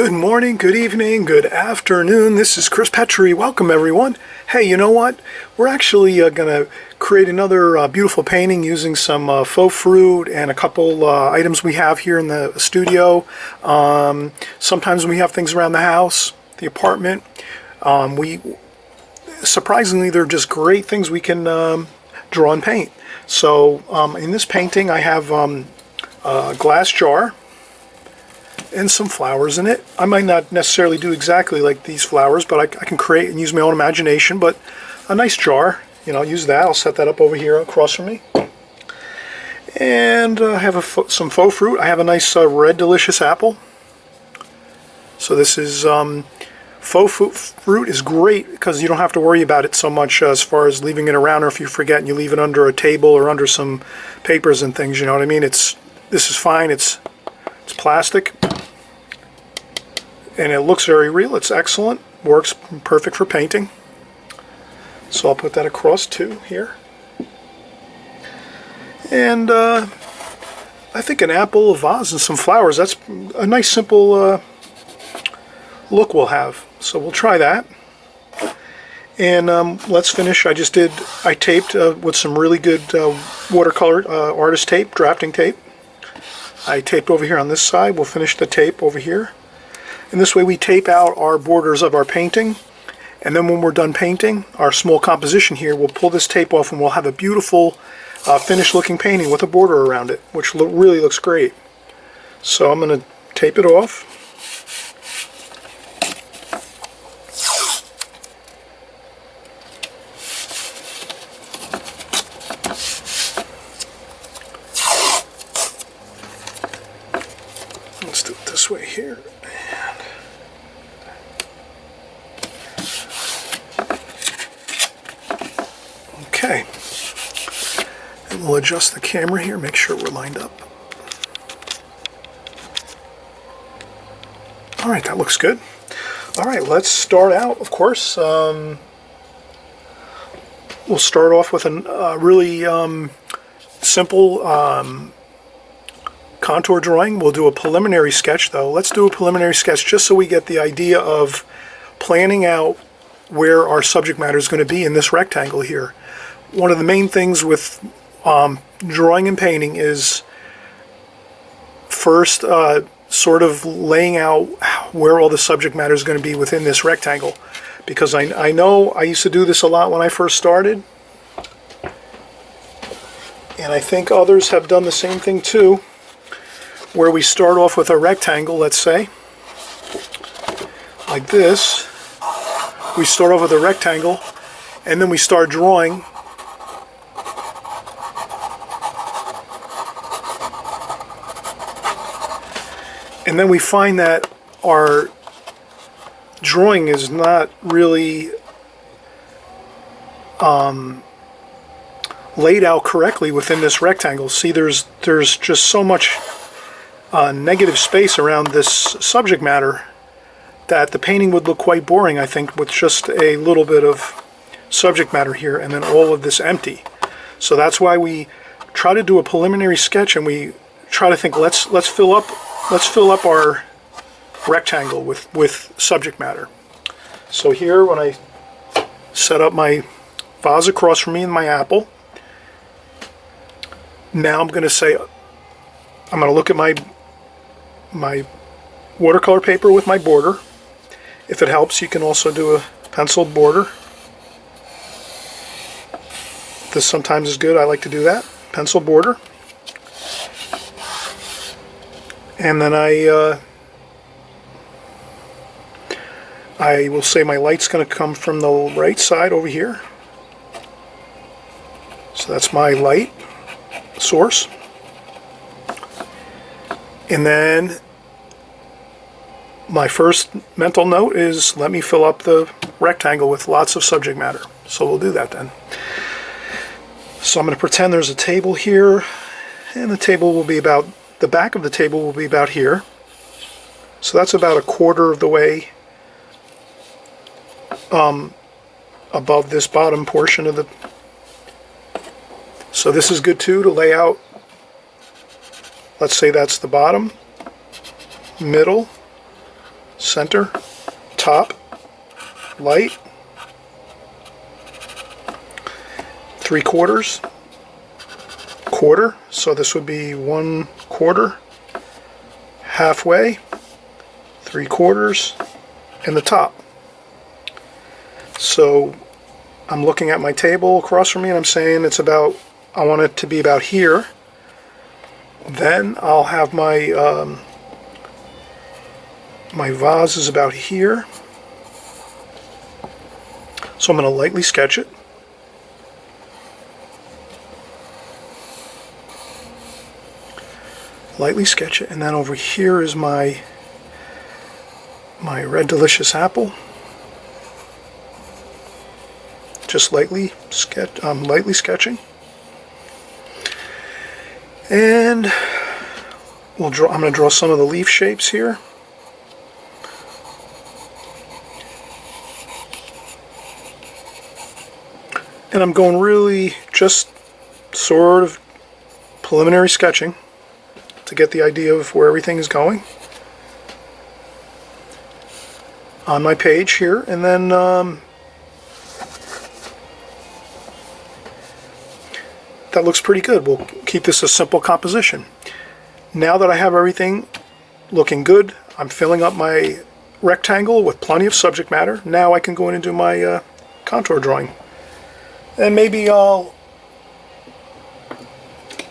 Good morning, good evening, good afternoon. This is Chris Petri. Welcome, everyone. Hey, you know what? We're actually going to create another beautiful painting using some faux fruit and a couple items we have here in the studio. Sometimes we have things around the house, the apartment. Surprisingly, they're just great things we can draw and paint. So in this painting, I have a glass jar and some flowers in it. I might not necessarily do exactly like these flowers, but I can create and use my own imagination. But a nice jar, you know, use that. I'll set that up over here across from me. And I have some faux fruit. I have a nice red delicious apple. So this is faux fruit is great because you don't have to worry about it so much as far as leaving it around, or if you forget and you leave it under a table or under some papers and things, you know what I mean? This is fine. It's plastic, and it looks very real. It's excellent. Works perfect for painting. So I'll put that across too here. And I think an apple, a vase, and some flowers. That's a nice simple look we'll have. So we'll try that. And let's finish. I taped with some really good watercolor artist tape, drafting tape. I taped over here on this side. We'll finish the tape over here. And this way we tape out our borders of our painting. And then when we're done painting our small composition here, we'll pull this tape off and we'll have a beautiful finished looking painting with a border around it, which really looks great. So I'm going to tape it off. Let's do it this way here. Okay. And we'll adjust the camera here, make sure we're lined up. Alright, that looks good. Alright, let's start out, of course. We'll start off with a really simple contour drawing. We'll do a preliminary sketch though. Let's do a preliminary sketch just so we get the idea of planning out where our subject matter is going to be in this rectangle here. One of the main things with drawing and painting is first sort of laying out where all the subject matter is going to be within this rectangle, because I know I used to do this a lot when I first started, and I think others have done the same thing too, where we start off with a rectangle, let's say, like this. We start off with a rectangle, and then we start drawing. And then we find that our drawing is not really laid out correctly within this rectangle. See, there's just so much negative space around this subject matter that the painting would look quite boring, I think, with just a little bit of subject matter here and then all of this empty. So that's why we try to do a preliminary sketch, and we try to think, let's fill up our rectangle with subject matter. So here, when I set up my vase across from me and my apple, now I'm going to say, I'm going to look at my watercolor paper with my border. If it helps, you can also do a penciled border. This sometimes is good. I like to do that. Pencil border. And then I will say my light's going to come from the right side over here. So that's my light source. And then my first mental note is, let me fill up the rectangle with lots of subject matter. So we'll do that then. So I'm going to pretend there's a table here, and the table will be about, the back of the table will be about here. So that's about a quarter of the way above this bottom portion of the. So this is good too, to lay out. Let's say that's the bottom, middle, center, top, light, 3/4, quarter, so this would be 1/4, halfway, 3/4, and the top. So I'm looking at my table across from me and I'm saying it's about, I want it to be about here. Then I'll have my my vase is about here. So I'm going to lightly sketch it. Lightly sketch it, and then over here is my red delicious apple. Just lightly sketching, and we'll draw. I'm going to draw some of the leaf shapes here. And I'm going really just sort of preliminary sketching to get the idea of where everything is going on my page here, and then that looks pretty good. We'll keep this a simple composition. Now that I have everything looking good, I'm filling up my rectangle with plenty of subject matter. Now I can go in and do my contour drawing. And maybe I'll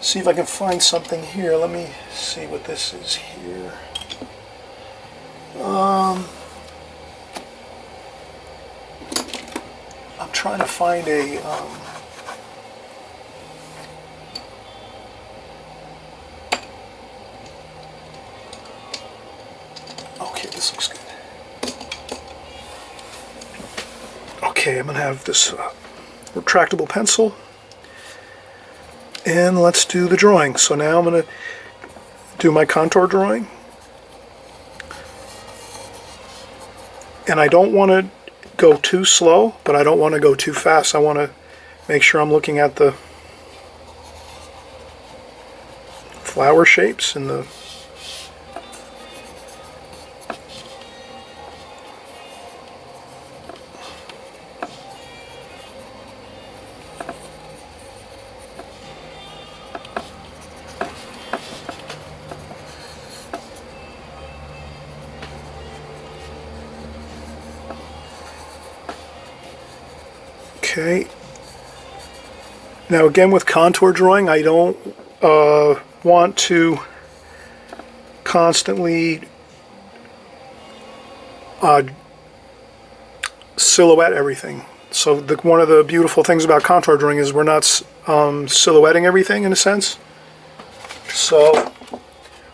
see if I can find something here. Let me see what this is here. I'm trying to find a okay, this looks good. Okay, I'm gonna have this retractable pencil, and let's do the drawing. So now I'm going to do my contour drawing, and I don't want to go too slow, but I don't want to go too fast. I want to make sure I'm looking at the flower shapes and the okay. Now again, with contour drawing, I don't want to constantly silhouette everything. So one of the beautiful things about contour drawing is we're not silhouetting everything in a sense. So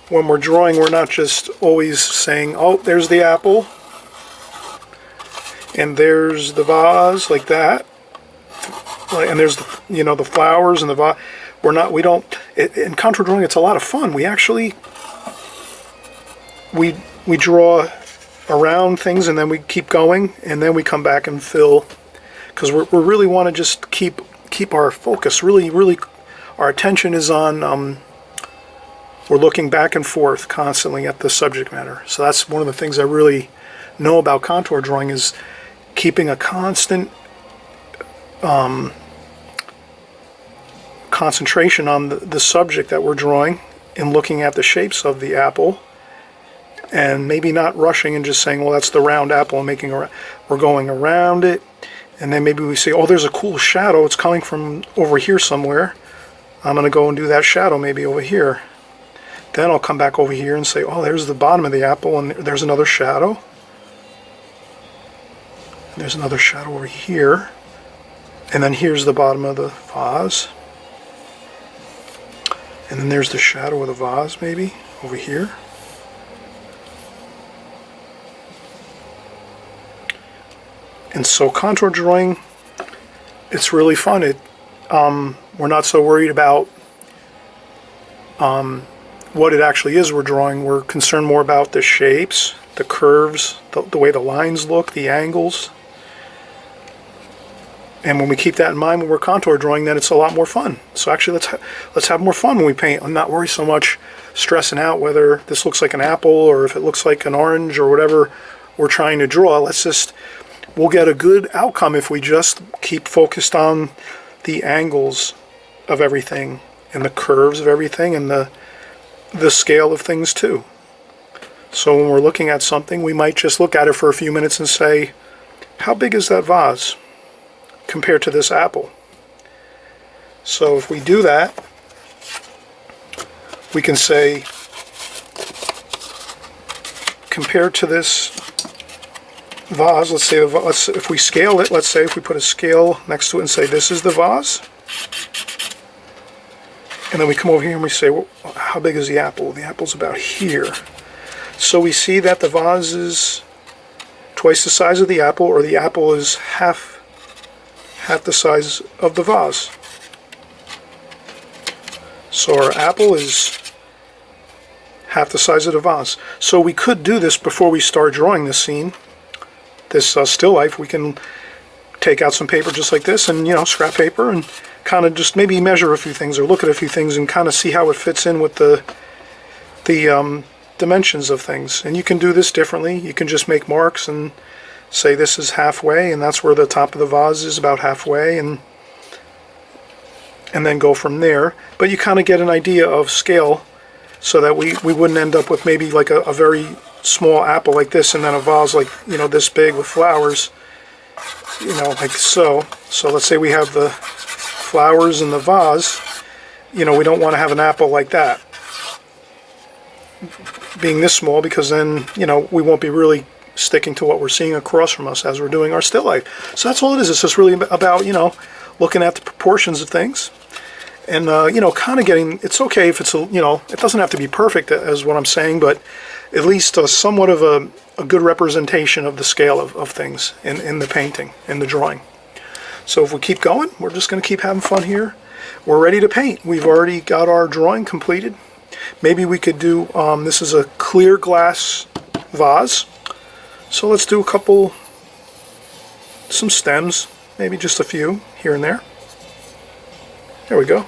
when we're drawing, we're not just always saying, oh, there's the apple and there's the vase like that, and there's the, the flowers and the vase. We don't, in contour drawing, it's a lot of fun. We actually, we draw around things, and then we keep going, and then we come back and fill, because we really want to just keep our focus, really, our attention is on, we're looking back and forth constantly at the subject matter. So that's one of the things I really know about contour drawing, is keeping a constant concentration on the subject that we're drawing, and looking at the shapes of the apple, and maybe not rushing and just saying, well, that's the round apple, and we're going around it, and then maybe we say, oh, there's a cool shadow, it's coming from over here somewhere, I'm going to go and do that shadow maybe over here. Then I'll come back over here and say, oh, there's the bottom of the apple, and there's another shadow. There's another shadow over here, and then here's the bottom of the vase, and then there's the shadow of the vase maybe over here. And so contour drawing, it's really fun. We're not so worried about what it actually is we're drawing. We're concerned more about the shapes, the curves, the way the lines look, the angles. And when we keep that in mind when we're contour drawing, then it's a lot more fun. So actually, let's have more fun when we paint, and not worry so much stressing out whether this looks like an apple or if it looks like an orange or whatever we're trying to draw. We'll get a good outcome if we just keep focused on the angles of everything and the curves of everything and the scale of things too. So when we're looking at something, we might just look at it for a few minutes and say, how big is that vase compared to this apple? So if we do that, we can say, compared to this vase, if we scale it, let's say if we put a scale next to it and say this is the vase, and then we come over here and we say, well, how big is the apple? The apple's about here. So we see that the vase is twice the size of the apple, or the apple is half the size of the vase. So our apple is half the size of the vase. So we could do this before we start drawing this scene, this still life. We can take out some paper just like this and, scrap paper, and kind of just maybe measure a few things or look at a few things and kind of see how it fits in with the dimensions of things. And you can do this differently. You can just make marks and say this is halfway, and that's where the top of the vase is, about halfway, and then go from there. But you kind of get an idea of scale so that we wouldn't end up with maybe like a very small apple like this and then a vase like, this big with flowers, like so. So let's say we have the flowers in the vase, we don't want to have an apple like that being this small, because then, we won't be really sticking to what we're seeing across from us as we're doing our still life. So that's all it is. It's just really about, looking at the proportions of things and, kind of getting, it's okay if it's, it doesn't have to be perfect as what I'm saying, but at least somewhat of a good representation of the scale of things in the painting, in the drawing. So if we keep going, we're just going to keep having fun here. We're ready to paint. We've already got our drawing completed. Maybe we could do, this is a clear glass vase. So let's do some stems, maybe just a few here and there. There we go.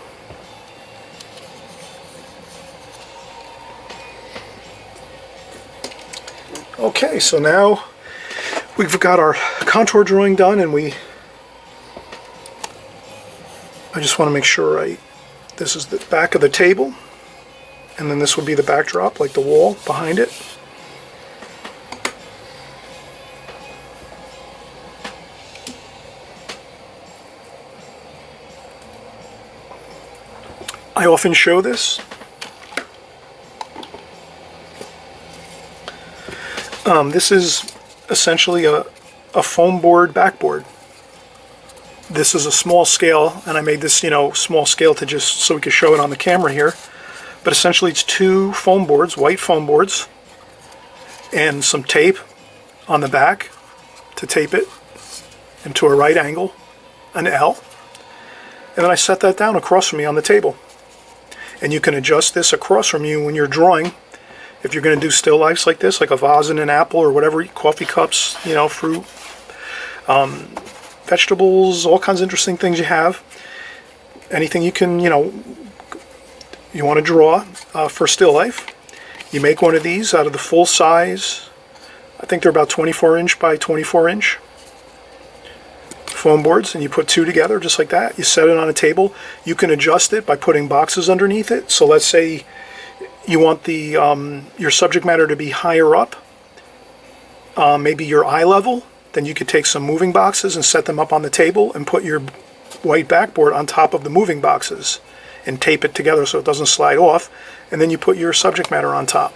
Okay, so now we've got our contour drawing done, and I just want to make sure this is the back of the table, and then this would be the backdrop, like the wall behind it. I often show this. This is essentially a foam board backboard. This is a small scale, and I made this, small scale to just so we could show it on the camera here. But essentially it's two foam boards, white foam boards, and some tape on the back to tape it into a right angle, an L. And then I set that down across from me on the table. And you can adjust this across from you when you're drawing. If you're going to do still lifes like this, like a vase and an apple or whatever, coffee cups, fruit, vegetables, all kinds of interesting things you have. Anything you can, you want to draw for still life. You make one of these out of the full size. I think they're about 24 inch by 24 inch foam boards, and you put two together just like that. You set it on a table. You can adjust it by putting boxes underneath it. So let's say you want the your subject matter to be higher up, maybe your eye level. Then you could take some moving boxes and set them up on the table and put your white backboard on top of the moving boxes and tape it together so it doesn't slide off, and then you put your subject matter on top.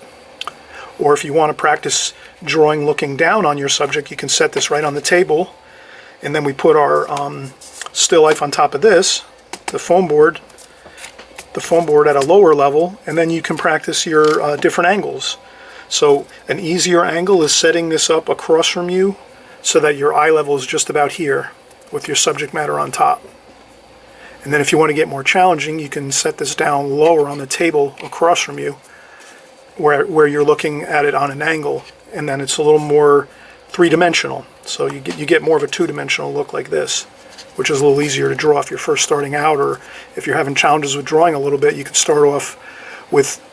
Or if you want to practice drawing looking down on your subject, you can set this right on the table, and then we put our still life on top of this, the foam board at a lower level, and then you can practice your different angles. So an easier angle is setting this up across from you so that your eye level is just about here with your subject matter on top. And then if you want to get more challenging, you can set this down lower on the table across from you where you're looking at it on an angle, and then it's a little more three-dimensional. So you get more of a two-dimensional look like this, which is a little easier to draw if you're first starting out, or if you're having challenges with drawing a little bit, you can start off with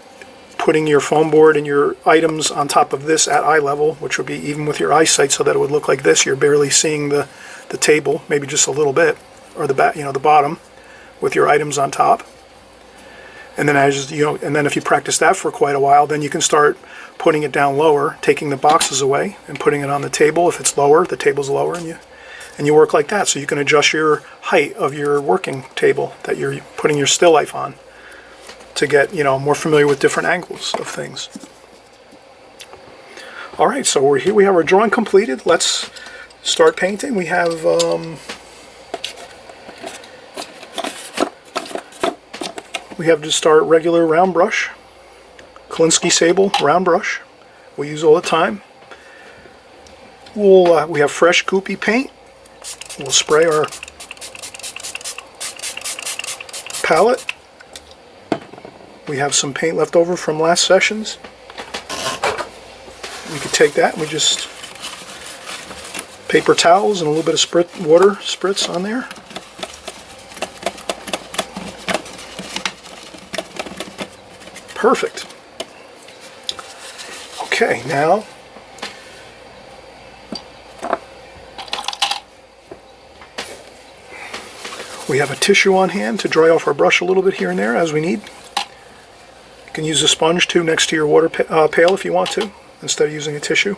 putting your foam board and your items on top of this at eye level, which would be even with your eyesight, so that it would look like this. You're barely seeing the table, maybe just a little bit, or the back, you know, the bottom, with your items on top. And then as you know, and then if you practice that for quite a while, then you can start putting it down lower, taking the boxes away and putting it on the table. If it's lower, the table's lower, and you work like that. So you can adjust your height of your working table that you're putting your still life on to get, you know, more familiar with different angles of things. All right, so we're here. We have our drawing completed. Let's start painting. We have just our regular round brush, Kolinsky Sable round brush. We use all the time. We have fresh goopy paint. We'll spray our palette. We have some paint left over from last sessions. We could take that and we just paper towels and a little bit of water spritz on there. Perfect. Okay, now we have a tissue on hand to dry off our brush a little bit here and there as we need. You can use a sponge too next to your water pail if you want to, instead of using a tissue.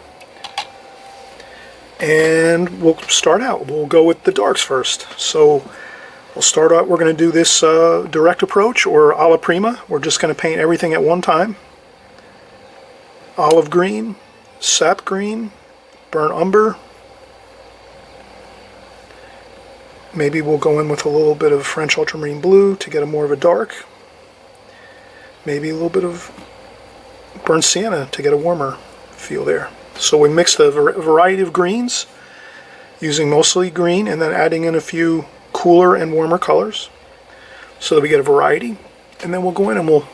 And we'll start out. We'll go with the darks first. So we'll start out, we're going to do this direct approach, or alla prima. We're just going to paint everything at one time. Olive green, sap green, burnt umber. Maybe we'll go in with a little bit of French ultramarine blue to get a more of a dark. Maybe a little bit of burnt sienna to get a warmer feel there. So we mix the variety of greens, using mostly green and then adding in a few cooler and warmer colors so that we get a variety. And then we'll go in and we'll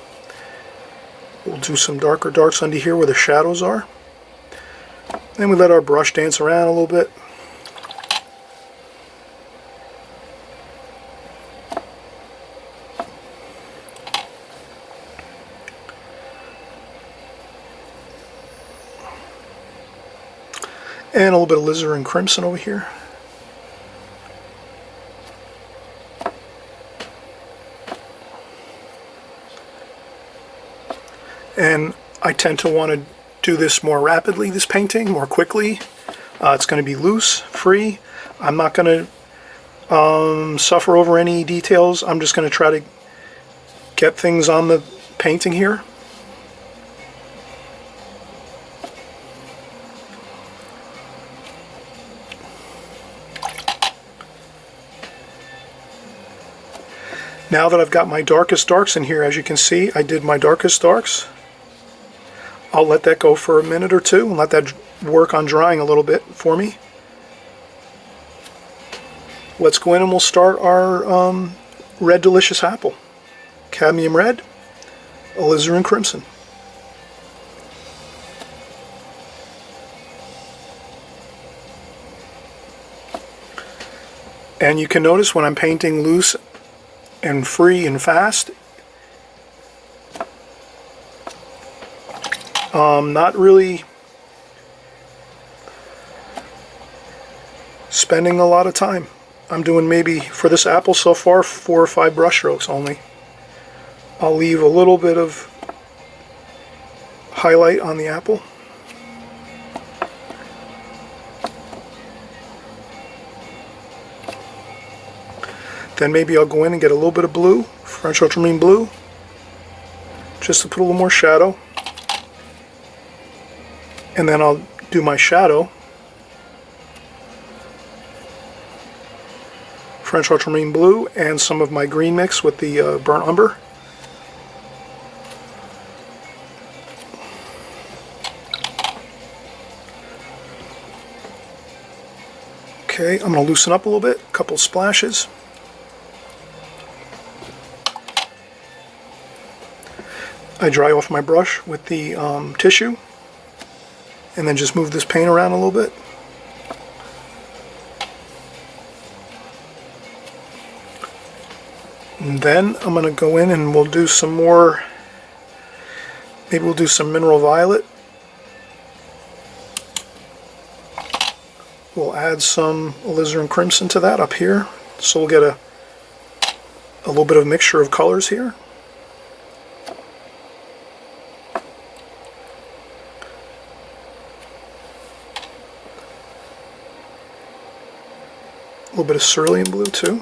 do some darker darks under here where the shadows are. Then we let our brush dance around a little bit. And a little bit of alizarin crimson over here. And I tend to want to do this more rapidly, this painting, more quickly. It's going to be loose, free. I'm not going to suffer over any details. I'm just going to try to get things on the painting here. Now that I've got my darkest darks in here, as you can see, I did my darkest darks. I'll let that go for a minute or two and let that work on drying a little bit for me. Let's go in and we'll start our Red Delicious Apple. Cadmium red, alizarin crimson. And you can notice when I'm painting loose and free and fast, not really spending a lot of time. I'm doing maybe, for this apple so far, 4 or 5 brush strokes only. I'll leave a little bit of highlight on the apple. Then maybe I'll go in and get a little bit of blue, French ultramarine blue, just to put a little more shadow. And then I'll do my shadow, French ultramarine blue, and some of my green mix with the burnt umber. Okay, I'm going to loosen up a little bit, a couple splashes. I dry off my brush with the tissue and then just move this paint around a little bit. And then I'm going to go in and we'll do some more Maybe we'll do some mineral violet. We'll add some alizarin crimson to that up here, so we'll get a little bit of mixture of colors here. A little bit of cerulean blue too.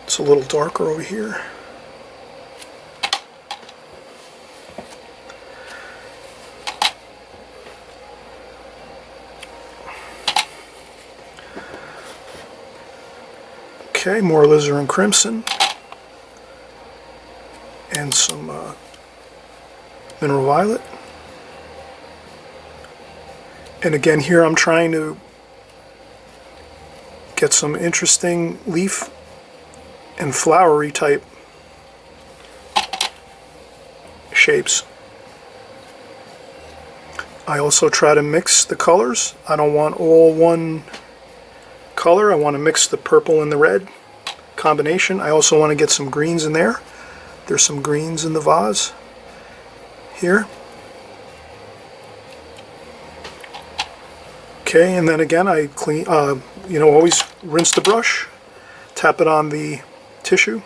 It's a little darker over here. Okay, more alizarin crimson and some mineral violet. And again, here I'm trying to get some interesting leaf and flowery type shapes. I also try to mix the colors. I don't want all one color. I want to mix the purple and the red combination. I also want to get some greens in there. There's some greens in the vase here. Okay, and then again I clean, always rinse the brush, tap it on the tissue.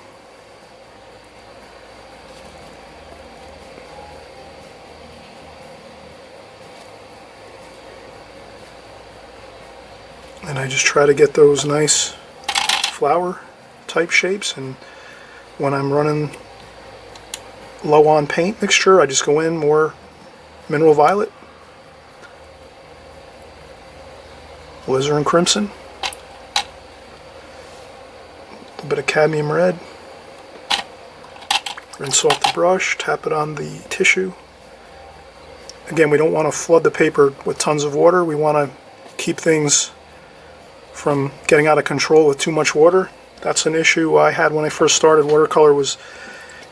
And I just try to get those nice flower type shapes, and when I'm running low on paint mixture, I just go in more mineral violet, alizarin crimson, a little bit of cadmium red, rinse off the brush, tap it on the tissue. Again, we don't want to flood the paper with tons of water. We want to keep things from getting out of control with too much water. That's an issue I had when I first started watercolor, was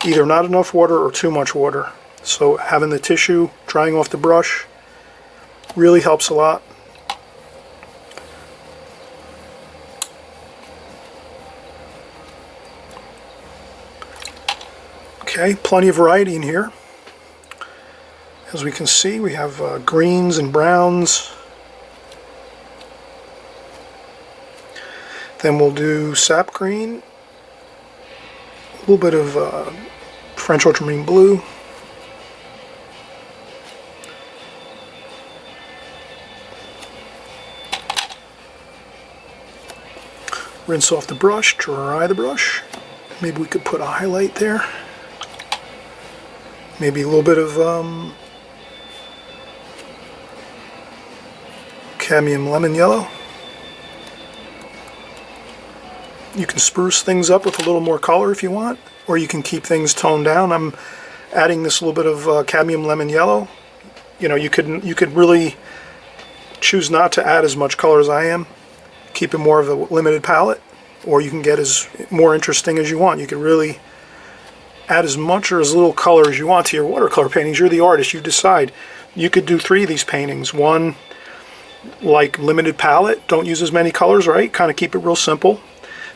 either not enough water or too much water. So having the tissue, drying off the brush, really helps a lot. Okay, plenty of variety in here. As we can see, we have greens and browns. Then we'll do sap green, a little bit of French ultramarine blue, rinse off the brush, dry the brush. Maybe we could put a highlight there. Maybe a little bit of cadmium lemon yellow. You can spruce things up with a little more color if you want, or you can keep things toned down. I'm adding this little bit of cadmium lemon yellow. You know, you could really choose not to add as much color as I am, keep it more of a limited palette, or you can get as more interesting as you want. You could really add as much or as little color as you want to your watercolor paintings. You're the artist, you decide. You could do 3 of these paintings. One, like limited palette, don't use as many colors, right? Kind of keep it real simple.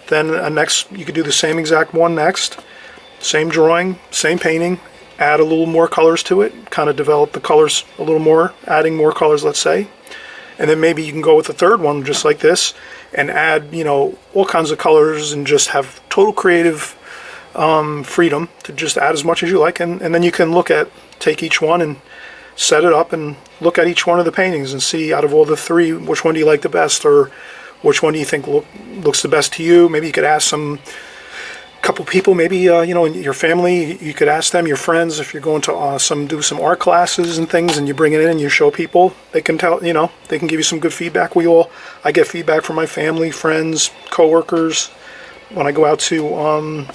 Then next, you could do the same exact one next. Same drawing, same painting, add a little more colors to it, kind of develop the colors a little more, adding more colors, let's say. And then maybe you can go with the third one, just like this, and add, you know, all kinds of colors and just have total creative freedom to just add as much as you like. And then you can take each one and set it up and look at each one of the paintings and see, out of all the 3, which one do you like the best, or which one do you think looks the best to you. Maybe you could ask couple people, maybe in your family, you could ask them, your friends, if you're going to do some art classes and things, and you bring it in and you show people, they can they can give you some good feedback. I get feedback from my family, friends, coworkers. When I go out to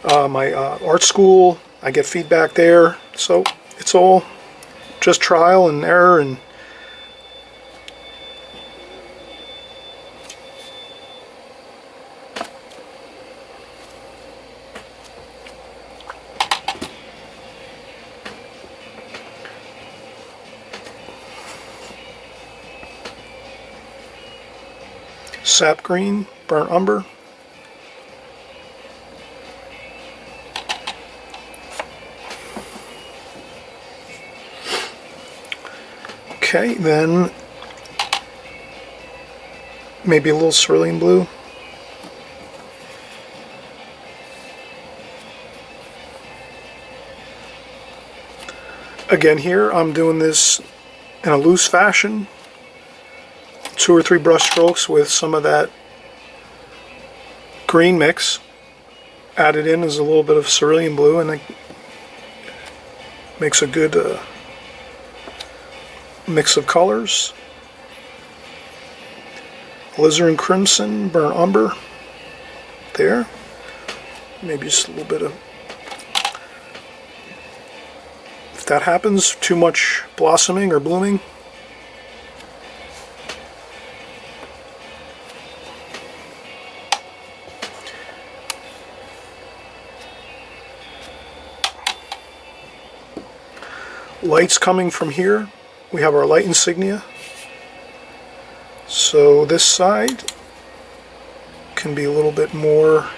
my art school, I get feedback there. So it's all just trial and error. And sap green, burnt umber. Okay, then maybe a little cerulean blue. Again, here I'm doing this in a loose fashion, 2 or 3 brush strokes with some of that green mix. Added in is a little bit of cerulean blue, and it makes a good mix of colors. Alizarin crimson, burnt umber, there. Maybe just a little bit of, if that happens, too much blossoming or blooming. Lights coming from here. We have our light insignia. So this side can be a little bit more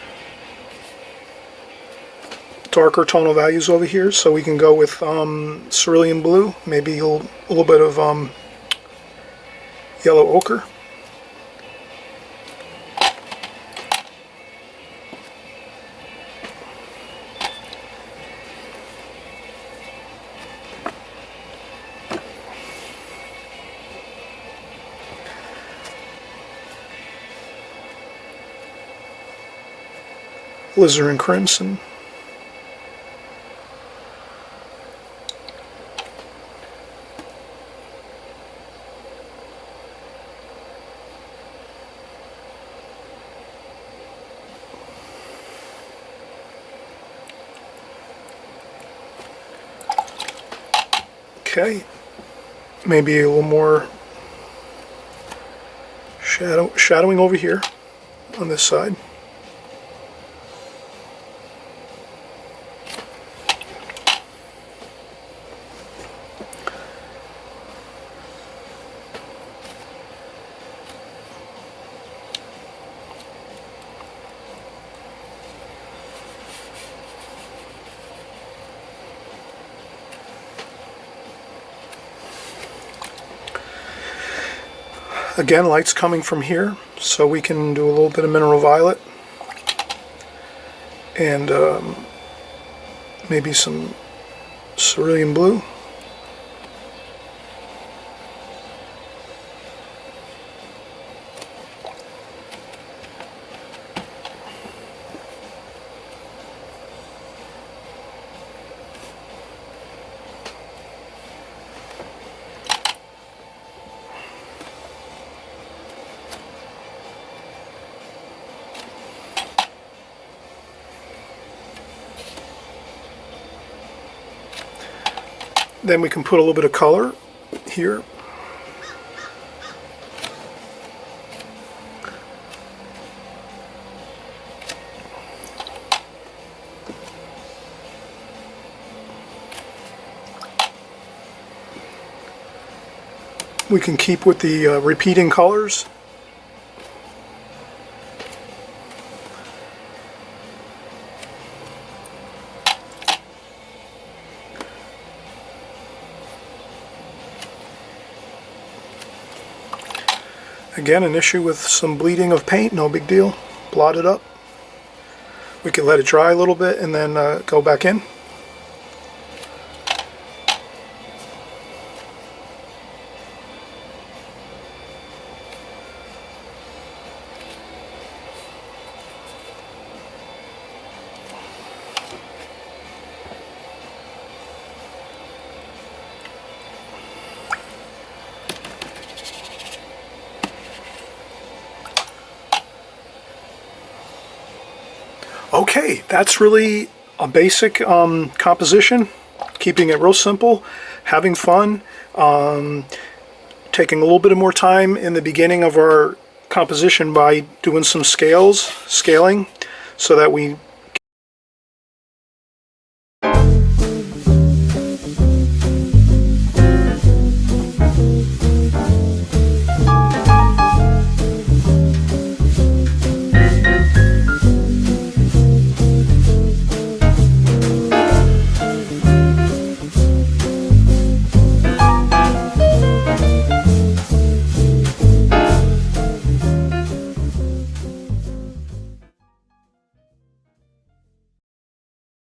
darker tonal values over here. So we can go with cerulean blue, maybe a little bit of yellow ochre. Alizarin crimson. Okay, maybe a little more shadowing over here on this side. Again, light's coming from here, so we can do a little bit of mineral violet and maybe some cerulean blue. Then we can put a little bit of color here. We can keep with the repeating colors. Again, an issue with some bleeding of paint, no big deal. Blot it up. We can let it dry a little bit and then go back in. Okay, that's really a basic composition, keeping it real simple, having fun, taking a little bit more time in the beginning of our composition by doing some scaling so that we